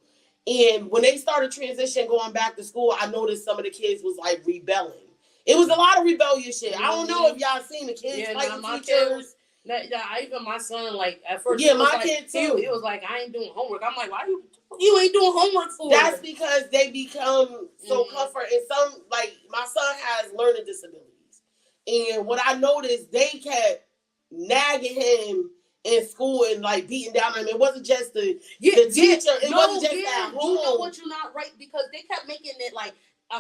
And when they started transition going back to school, I noticed some of the kids was like rebelling. It was a lot of rebellious shit. I don't know if y'all seen the kids fighting teachers.
Even my son, like at first,
my kid too.
He was like, I ain't doing homework. I'm like, why you ain't doing homework for?
That's because they become so comfort. And some, like my son has learning disabilities, and what I noticed, they kept nagging him in school and like beating down on him. It wasn't just the teacher. It wasn't just at home.
You know what? You're not right, because they kept making it like.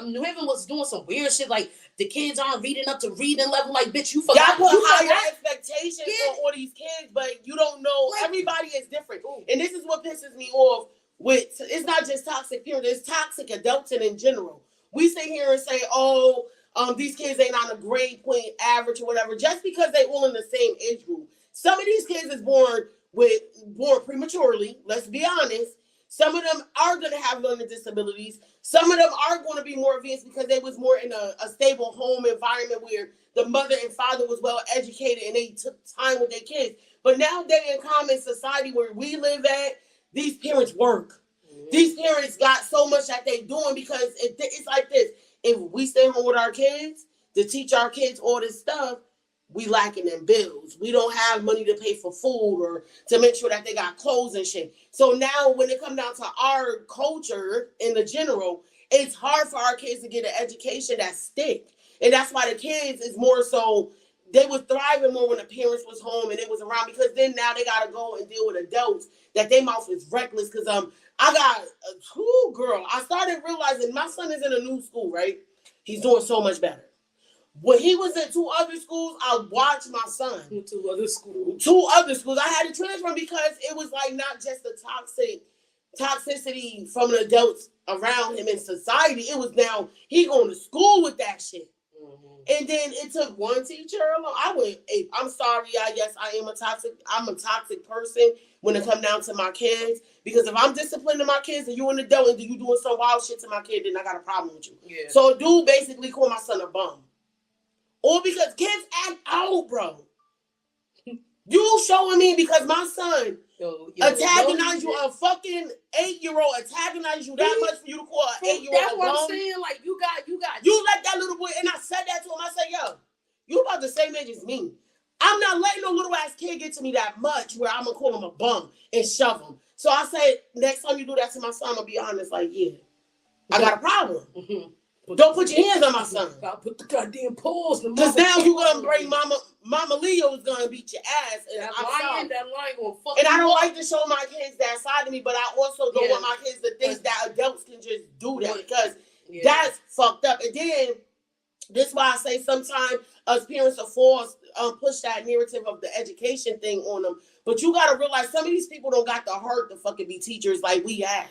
New Haven was doing some weird shit, like the kids aren't reading up to reading level. Like, bitch, you forgot.
Y'all put higher expectations on all these kids, but you don't know. Like, everybody is different. And this is what pisses me off with, it's not just toxic parents, it's toxic adults in general. We sit here and say, these kids ain't on a grade point average or whatever, just because they all in the same age group. Some of these kids is born prematurely, let's be honest. Some of them are going to have learning disabilities. Some of them are going to be more advanced because they was more in a stable home environment where the mother and father was well educated and they took time with their kids. But nowadays in common society where we live at, these parents work. Mm-hmm. These parents got so much that they doing because it's like this. If we stay home with our kids to teach our kids all this stuff, we lacking in bills. We don't have money to pay for food or to make sure that they got clothes and shit. So now when it comes down to our culture in the general, it's hard for our kids to get an education that stick. And that's why the kids is more so, they was thriving more when the parents was home and it was around, because then now they got to go and deal with adults that their mouth is reckless. Because I got a girl. I started realizing my son is in a new school, right? He's doing so much better. When he was in 2 other schools, I watched my son.
2 other schools.
2 other schools. I had to transfer because it was like not just the toxicity from the adults around him in society. It was now he going to school with that shit. Mm-hmm. And then it took one teacher alone. I went, hey, I'm sorry, I'm a toxic person when it come down to my kids. Because if I'm disciplining my kids and you an adult and you doing some wild shit to my kid, then I got a problem with you. Yeah. So a dude basically called my son a bum. Or because kids act out, bro. You showing me because my son antagonized you, a fucking 8-year-old antagonized you that much for you to call an 8-year-old
That's what I'm saying. Like, you
let that little boy, and I said that to him. I said, yo, you about the same age as me. I'm not letting no little ass kid get to me that much where I'm going to call him a bum and shove him. So I said, next time you do that to my son, I'm going to be honest, like, yeah, I got a problem. Mm-hmm. Don't put your hands on my son.
I'll put the goddamn paws.
Because now you're going to bring Mama Leo is going to beat your ass. And
that lion going to fuck
and I don't like to show my kids that side of me, but I also don't want my kids to think that adults can just do that, because that's fucked up. And then, this is why I say sometimes us parents are push that narrative of the education thing on them. But you got to realize some of these people don't got the heart to fucking be teachers like we have.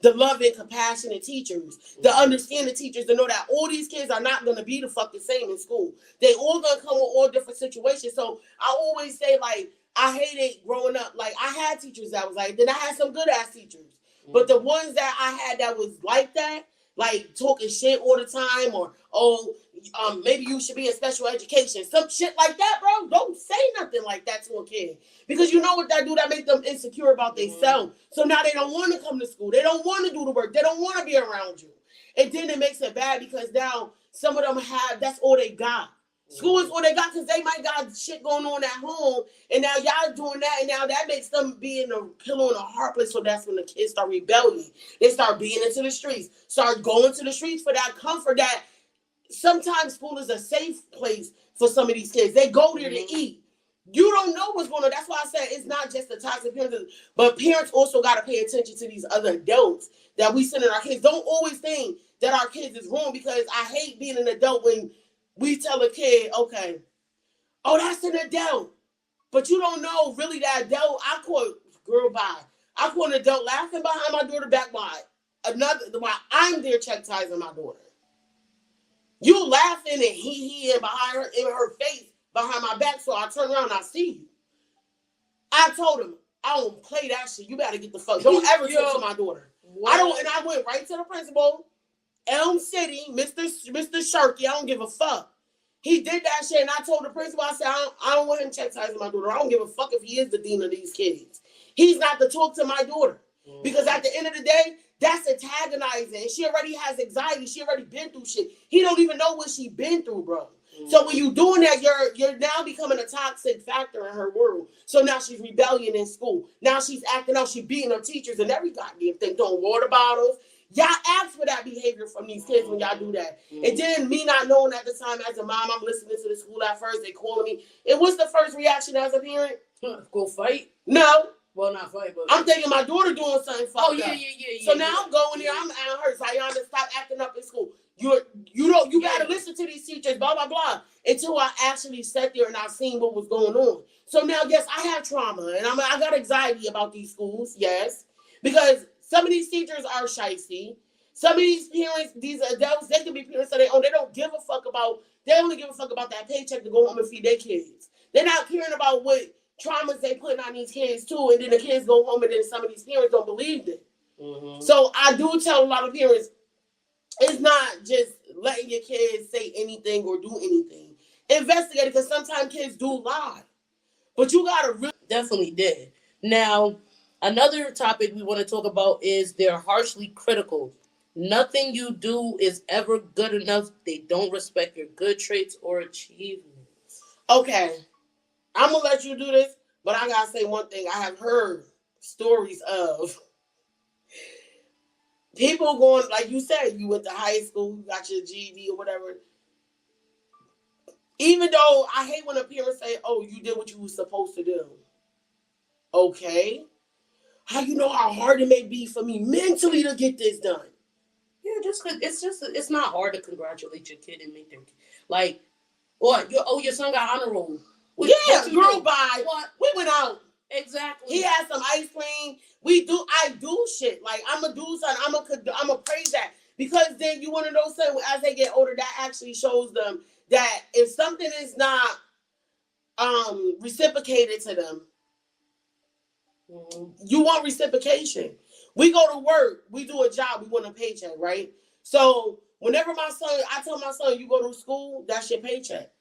The loving, compassionate teachers, the understanding teachers to know that all these kids are not going to be the fucking same in school. They all going to come with all different situations. So I always say, like, I hated growing up. Like, I had teachers that was like, then I had some good ass teachers. But the ones that I had that was like that, like talking shit all the time, or maybe you should be in special education, some shit like that, bro. Don't say nothing like that to a kid, because you know what that do? That make them insecure about themselves. So now they don't want to come to school. They don't want to do the work. They don't want to be around you. And then it makes it bad because now some of them that's all they got. School is all they got because they might got shit going on at home, and now y'all doing that, and now that makes them be in a pillow and a heart place. So that's when the kids start rebelling. They start being into the streets, start going to the streets for that comfort. That sometimes school is a safe place for some of these kids. They go there to eat. You don't know what's going on. That's why I said it's not just the toxic parents, but parents also got to pay attention to these other adults that we send in our kids. Don't always think that our kids is wrong, because I hate being an adult when we tell a kid, okay, oh, that's an adult. But you don't know really that adult. I caught an adult laughing behind my daughter back while I'm there chastising my daughter. You laughing and he and behind her, in her face, behind my back, so I turn around and I see you. I told him, I don't play that shit. You better get the fuck. Don't ever talk to my daughter. What? And I went right to the principal. Elm City, Mr. Sharkey, I don't give a fuck. He did that shit, and I told the principal, I said, I don't want him chastising my daughter. I don't give a fuck if he is the dean of these kids. He's not to talk to my daughter. Because at the end of the day, that's antagonizing. And she already has anxiety. She already been through shit. He don't even know what she been through, bro. So when you doing that, you're now becoming a toxic factor in her world. So now she's rebelling in school. Now she's acting out. She's beating her teachers and every goddamn thing. Throwing water bottles. Y'all ask for that behavior from these kids when y'all do that. And then me not knowing at the time as a mom, I'm listening to the school at first. They calling me. And what's the first reaction as a parent?
Go fight?
No.
Well, not fight, but...
I'm thinking my daughter doing something fucked up.
Yeah.
So now I'm going there. I'm at her. Zayana, stop acting up in school. You gotta listen to these teachers, blah, blah, blah. Until I actually sat there and I seen what was going on. So now, yes, I have trauma. And I got anxiety about these schools, yes. Because some of these teachers are shysty. Some of these parents, these adults, they can be parents of their own. They only give a fuck about that paycheck to go home and feed their kids. They're not caring about what traumas they putting on these kids too. And then the kids go home and then some of these parents don't believe it. So I do tell a lot of parents, it's not just letting your kids say anything or do anything. Investigate it, because sometimes kids do lie. But you gotta really...
Definitely did. Now, another topic we want to talk about is they're harshly critical. Nothing you do is ever good enough. They don't respect your good traits or achievements.
Okay. I'm going to let you do this, but I got to say one thing. I have heard stories of people going, like you said, you went to high school, you got your GED or whatever. Even though I hate when a parent say, oh, you did what you were supposed to do. Okay. How you know how hard it may be for me mentally to get this done?
Yeah, it's not hard to congratulate your kid and make their like, what? Your son got honor roll.
Girl, bye. What? We went out.
Exactly.
He had some ice cream. I do shit. Like, I'm going to do something. I'm going to praise that. Because then you want to know something, as they get older, that actually shows them that if something is not reciprocated to them, you want reciprocation. We go to work. We do a job. We want a paycheck, right? So whenever I tell my son, you go to school, that's your paycheck.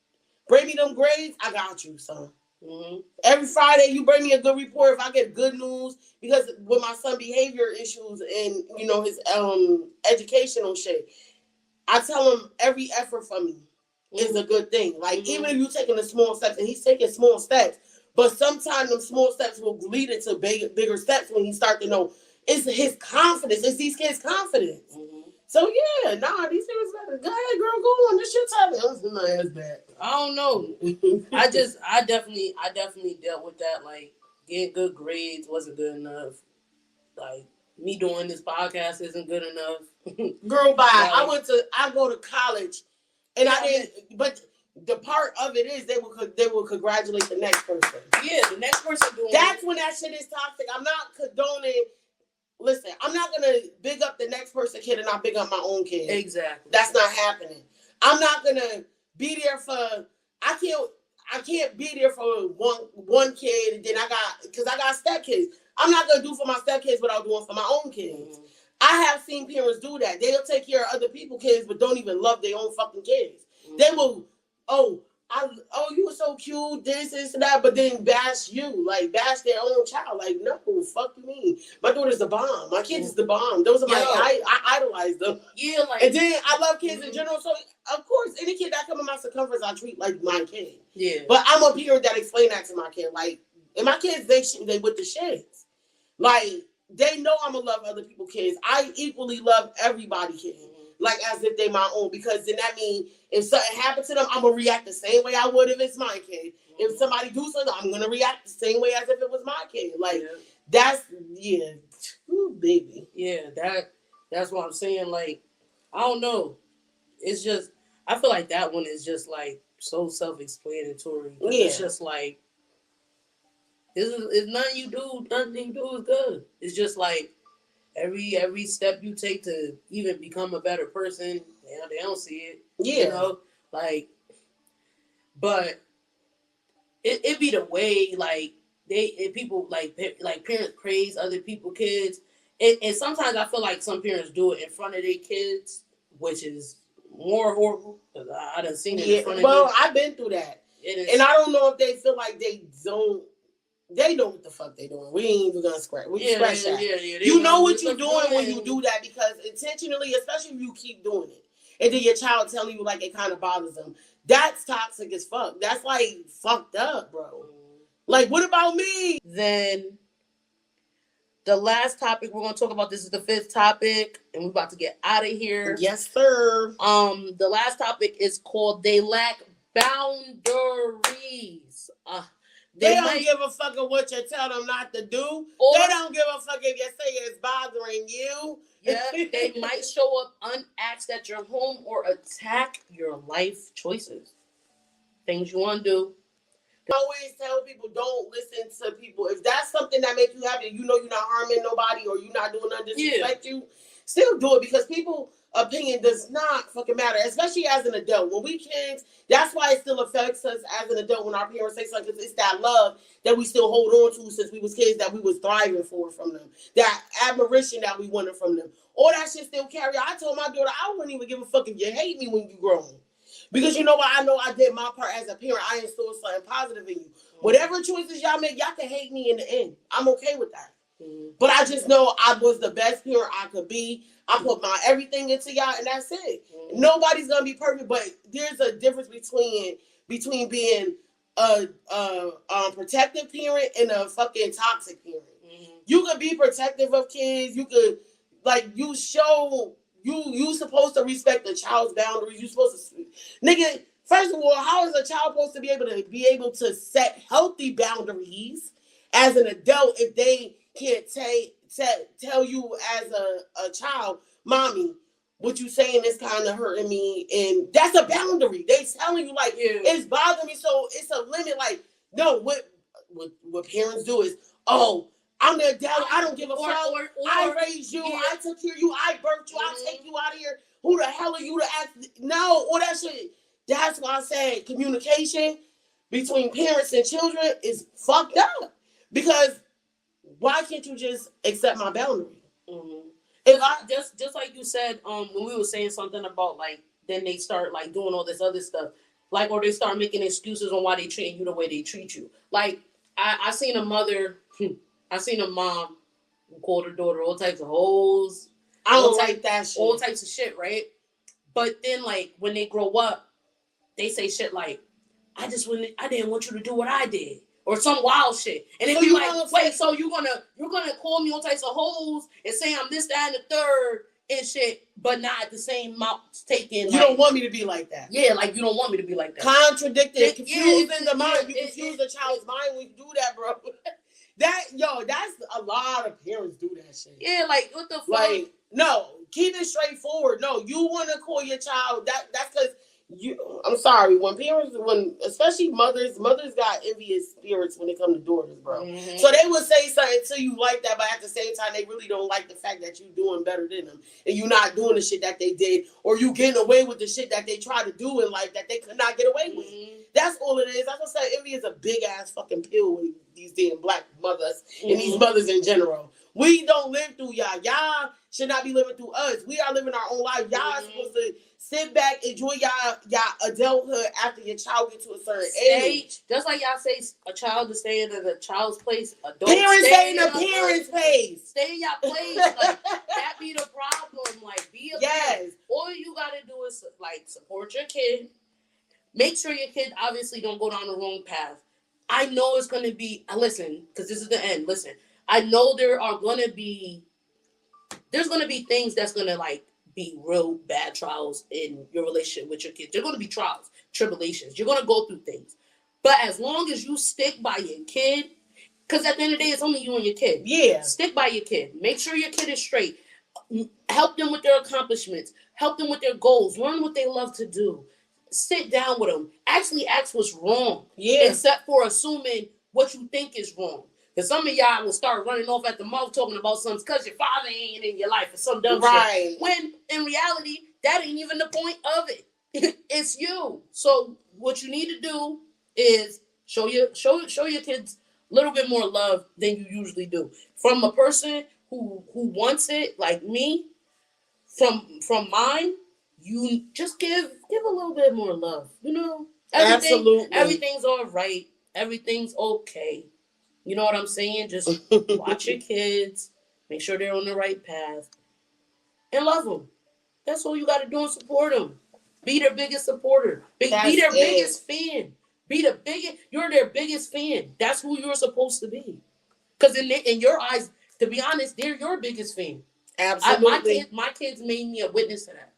Bring me them grades, I got you, son. Every Friday, you bring me a good report if I get good news. Because with my son behavior issues and, his educational shit, I tell him every effort from me is a good thing. Like, even if you're taking the small steps, and he's taking small steps, but sometimes them small steps will lead into bigger steps when he start to know it's his confidence. It's these kids' confidence. So, yeah, these things better. Go ahead, girl, go on. This your time. My ass back.
I don't know. I definitely dealt with that. Like, getting good grades wasn't good enough. Like, me doing this podcast isn't good enough.
Girl, bye. Like, I go to college, and I didn't, but the part of it is they will congratulate the next person.
Yeah, the next person doing
That's when that shit is toxic. I'm not condoning. Listen, I'm not gonna big up the next person kid and not big up my own kid.
Exactly.
That's not happening. I'm not gonna be there for. I can't be there for one kid, and then because I got stepkids. I'm not gonna do for my stepkids what I'm doing for my own kids. Mm-hmm. I have seen parents do that. They'll take care of other people's kids, but don't even love their own fucking kids. Mm-hmm. They will. You were so cute, this and that, but then bash you, like bash their own child. Like, no, fuck you mean. My daughter's the bomb. My kids is the bomb. Those are I idolize them. Yeah, like, and then I love kids in general. So of course, any kid that come in my circumference, I treat like my kid. Yeah. But I'm a parent that explain that to my kid. Like, and my kids, they with the shits. Like, they know I'm gonna love other people's kids. I equally love everybody's kids. Like as if they my own, because then that means if something happens to them, I'm gonna react the same way I would if it's my kid. If somebody do something, I'm gonna react the same way as if it was my kid. Like that's Ooh, baby.
Yeah, that's what I'm saying. Like, I don't know. It's just I feel like that one is just like so self-explanatory. Yeah. It's just like it's nothing you do is good. It's just like every step you take to even become a better person, they don't see it. Yeah. You know? Like, but it be the way, like, people, like parents praise other people's kids. And sometimes I feel like some parents do it in front of their kids, which is more horrible. Because I done seen it in front of
Well, I've been through that. And I don't know if they feel like they know what the fuck they doing. We ain't even gonna scratch. Scratch that. Yeah. You know what you're doing when you do that, because intentionally, especially if you keep doing it, and then your child telling you like it kind of bothers them. That's toxic as fuck. That's like fucked up, bro. Like, what about me?
Then the last topic we're gonna talk about. This is the 5th topic, and we're about to get out of here.
Yes, sir.
The last topic is called "They Lack Boundaries."
They don't give a fuck of what you tell them not to do. They don't give a fuck if you say it's bothering you.
Yeah, they might show up unasked at your home or attack your life choices. Things you want to do.
I always tell people, don't listen to people. If that's something that makes you happy, you know you're not harming nobody or you're not doing nothing to disrespect you, still do it, because people's opinion does not fucking matter, especially as an adult. When we kids, that's why it still affects us as an adult when our parents say something, because it's that love that we still hold on to since we was kids, that we was thriving for from them, that admiration that we wanted from them. All that shit still carry. I told my daughter, I wouldn't even give a fuck if you hate me when you grown. Because you know what? I know I did my part as a parent. I instilled something positive in you. Whatever choices y'all make, y'all can hate me in the end. I'm okay with that. But I just know I was the best parent I could be. I put my everything into y'all, and that's it. Nobody's gonna be perfect, but there's a difference between being a protective parent and a fucking toxic parent. You could be protective of kids. You could, like, you show you supposed to respect the child's boundaries. You supposed to, nigga. First of all, how is a child supposed to be able to set healthy boundaries as an adult if they can't tell you as a child, mommy, what you saying is kind of hurting me, and that's a boundary. They telling you like it's bothering me, so it's a limit. Like, no, what parents do is, oh, I'm their dad. I don't give a fuck. I raised you. I took care of you. I birthed you. I'll take you out of here. Who the hell are you to ask? No, all that shit. That's why I said communication between parents and children is fucked up. Because why can't you just accept my boundary?
If I just like you said, when we were saying something about like, then they start like doing all this other stuff, like, or they start making excuses on why they treat you the way they treat you. Like, I seen a mother, I seen a mom who called her daughter all types of hoes.
I don't like that shit.
All types of shit, right? But then, like, when they grow up, they say shit like, I didn't want you to do what I did. Or some wild shit. And then so be like, wait, so you're gonna call me all types of hoes and say I'm this, that, and the third and shit, but not at the same mouth taking.
You don't want me to be like that.
Yeah, like, you don't want me to be like that.
Contradicted, confusing the mind. You confuse the child's mind when you do that, bro. That's a lot of parents do that shit.
Yeah, like, what the fuck?
Like, no, keep it straightforward. No, you want to call your child that's because I'm sorry. When especially mothers got envious spirits when it comes to daughters, bro. Mm-hmm. So they would say something to you like that, but at the same time, they really don't like the fact that you're doing better than them and you're not doing the shit that they did, or you getting away with the shit that they try to do in life that they could not get away with. Mm-hmm. That's all it is. That's what I say. Envy is a big ass fucking pill with these damn black mothers and these mothers in general. We don't live through y'all. Y'all should not be living through us. We are living our own life. Y'all are supposed to sit back, enjoy y'all adulthood after your child gets to a certain age.
Just like y'all say, a child is staying in a child's place.
Parents stay in a parent's place.
Stay in your place. Like, that be the problem. Like, be a parent. All you gotta do is like support your kid. Make sure your kid obviously don't go down the wrong path. I know it's gonna be. Listen, because this is the end. Listen, I know there's gonna be things that's gonna like be real bad trials in your relationship with your kids. There's gonna be trials, tribulations. You're gonna go through things, but as long as you stick by your kid, because at the end of the day, it's only you and your kid. Yeah, stick by your kid. Make sure your kid is straight. Help them with their accomplishments. Help them with their goals. Learn what they love to do. Sit down with them. Actually ask what's wrong. Yeah, except for assuming what you think is wrong. Because some of y'all will start running off at the mouth talking about something because your father ain't in your life or some dumb shit. When in reality, that ain't even the point of it. It's you. So what you need to do is show your kids a little bit more love than you usually do. From a person who wants it, like me, from mine, you just give a little bit more love. You know? Absolutely. Everything's all right. Everything's okay. You know what I'm saying? Just watch your kids, make sure they're on the right path, and love them. That's all you got to do and support them. Be their biggest supporter. Be their biggest fan. You're their biggest fan. That's who you're supposed to be. Because in your eyes, to be honest, they're your biggest fan. Absolutely. My kids made me a witness to that.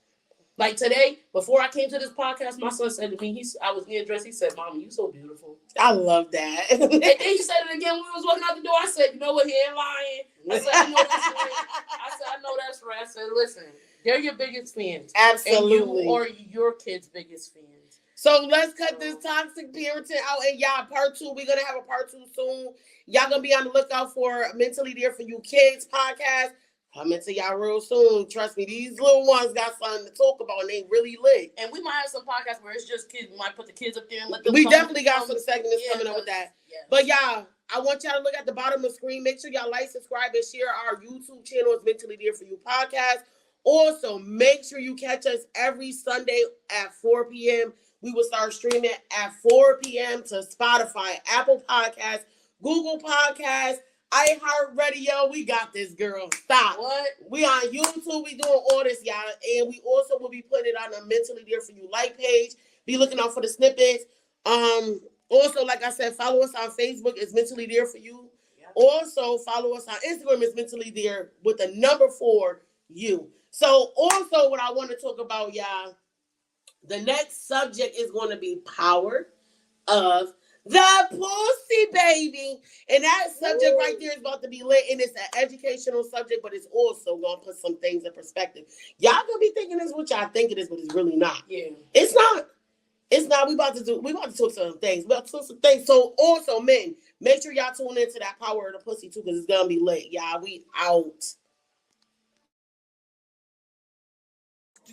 Like today, before I came to this podcast, my son said to me, I was getting dressed, he said, "Mama, you so beautiful."
I love that.
And then he said it again when we was walking out the door. I said, "You know what, he ain't lying." I said, "I know that's right." I know that's right. I said, "Listen, they're your biggest fans."
Absolutely.
And you are your kids' biggest fans.
So let's cut this toxic parenting out. And y'all, part 2, we're going to have a part 2 soon. Y'all going to be on the lookout for Mentally There For You Kids podcast. Coming to y'all real soon. Trust me, these little ones got something to talk about and they really lit.
And we might have some podcasts where it's just kids. We might put the kids up there and let them
We definitely got some segments coming up with that. Yeah. But y'all, I want y'all to look at the bottom of the screen. Make sure y'all like, subscribe, and share our YouTube channel. It's Mentally There For You podcast. Also, make sure you catch us every Sunday at 4 p.m. We will start streaming at 4 p.m. to Spotify, Apple Podcasts, Google Podcasts, iHeartRadio. We got this, girl. Stop. What? We on YouTube. We doing all this, y'all. And we also will be putting it on a Mentally There For You like page. Be looking out for the snippets. Also, like I said, follow us on Facebook. It's Mentally There For You. Yep. Also, follow us on Instagram. It's Mentally There with the number 4 you. So, also, what I want to talk about, y'all, the next subject is going to be power of the pussy, baby. And that subject right there is about to be lit. And it's an educational subject, but it's also going to put some things in perspective. Y'all going to be thinking this what y'all think it is, but it's really not. Yeah. It's not. It's not. We about to talk some things. We about to talk some things. So also, men, make sure y'all tune into that power of the pussy too, because it's going to be lit. Y'all, we out.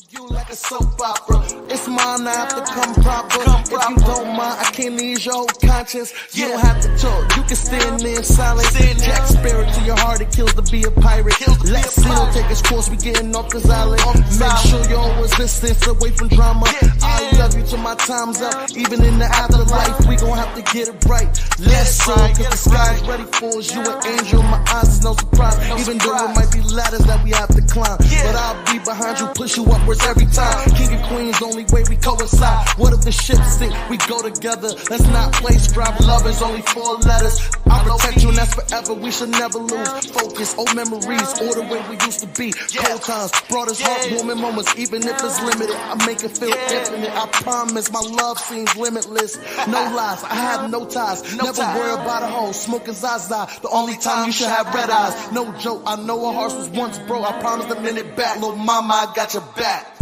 You like a soap opera. It's mine, I have to come proper. If you don't mind, I can't ease your whole conscience. You don't have to talk, you can stand there in silence. Jack Sparrow to your heart, it kills to be a pirate. Let Seal take his course, we getting off this island. Make sure you're always listening, away from drama. I love you till my time's up. Even in the afterlife, we gon' have to get it right. Let's go, cause the sky's ready for us. You an angel, my eyes is no surprise. Even though it might be ladders that we have to climb, but I'll be behind you, push you upwards every time. King and queen's only way we coincide. What if the ship sink? We go together. Let's not play strive. Love is only 4 letters. I'll protect you and that's forever. We should never lose focus. Old memories, all the way we used to be. Cold times brought us heartwarming moments. Even if it's limited, I make it feel infinite. I promise my love seems limitless. No lies, I have no ties. Never worry about a hoe. Smoking Zaza. The only time you should have red eyes. No joke, I know a horse was once broke. I promise a minute back. Little mama, I got your back.